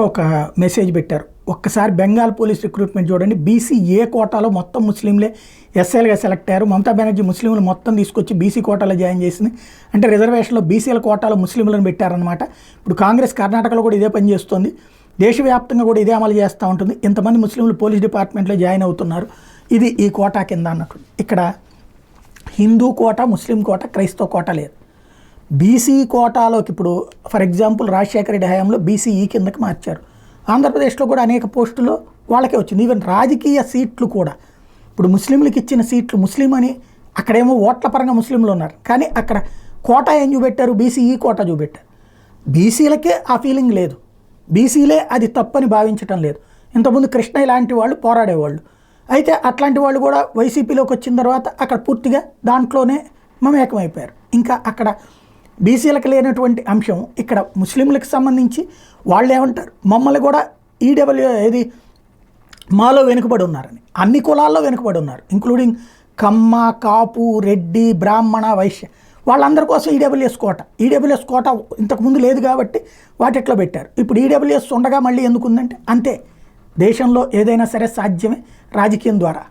ఎవరో ఒక మెసేజ్ పెట్టారు. ఒక్కసారి బెంగాల్ పోలీస్ రిక్రూట్మెంట్ చూడండి. బీసీ ఏ కోటాలో మొత్తం ముస్లింలే ఎస్ఐలుగా సెలెక్ట్ అయ్యారు. మమతా బెనర్జీ ముస్లింలు మొత్తం తీసుకొచ్చి బీసీ కోటాలో జాయిన్ చేసింది. అంటే రిజర్వేషన్లో బీసీల కోటాలో ముస్లింలను పెట్టారనమాట. ఇప్పుడు కాంగ్రెస్ కర్ణాటకలో కూడా ఇదే పని చేస్తుంది. దేశవ్యాప్తంగా కూడా ఇదే అమలు చేస్తూ ఉంటుంది. ఇంతమంది ముస్లింలు పోలీస్ డిపార్ట్మెంట్లో జాయిన్ అవుతున్నారు. ఇది ఈ కోటా కింద అన్నట్టు. ఇక్కడ హిందూ కోట, ముస్లిం కోట, క్రైస్తవ కోట లేదు. బీసీ కోటాలోకి ఇప్పుడు ఫర్ ఎగ్జాంపుల్ రాజశేఖర రెడ్డి హయాంలో బీసీఈ కిందకి మార్చారు. ఆంధ్రప్రదేశ్లో కూడా అనేక పోస్టులు వాళ్ళకే వచ్చింది. ఈవెన్ రాజకీయ సీట్లు కూడా ఇప్పుడు ముస్లింలకు ఇచ్చిన సీట్లు ముస్లిం అని అక్కడేమో ఓట్ల పరంగా ముస్లింలు ఉన్నారు, కానీ అక్కడ కోటా ఏం చూపెట్టారు? బీసీఈ కోటా చూపెట్టారు. బీసీలకే ఆ ఫీలింగ్ లేదు. బీసీలే అది తప్పని భావించటం లేదు. ఇంతకుముందు కృష్ణ ఇలాంటి వాళ్ళు పోరాడేవాళ్ళు. అయితే అట్లాంటి వాళ్ళు కూడా వైసీపీలోకి వచ్చిన తర్వాత అక్కడ పూర్తిగా దాంట్లోనే మమేకమైపోయారు. ఇంకా అక్కడ బీసీలకు లేనటువంటి అంశం ఇక్కడ ముస్లింలకు సంబంధించి వాళ్ళు ఏమంటారు, మమ్మల్ని కూడా ఏది మాలో వెనుకబడి ఉన్నారని. అన్ని కులాల్లో వెనుకబడి ఉన్నారు, ఇంక్లూడింగ్ కమ్మ, కాపు, రెడ్డి, బ్రాహ్మణ, వైశ్య, వాళ్ళందరి కోసం ఈడబ్ల్యూఎస్ కోట ఇంతకుముందు లేదు కాబట్టి వాటిట్లో పెట్టారు. ఇప్పుడు ఈడబ్ల్యూఎస్ ఉండగా మళ్ళీ ఎందుకు ఉందంటే అంతే, దేశంలో ఏదైనా సరే సాధ్యమే రాజకీయం ద్వారా.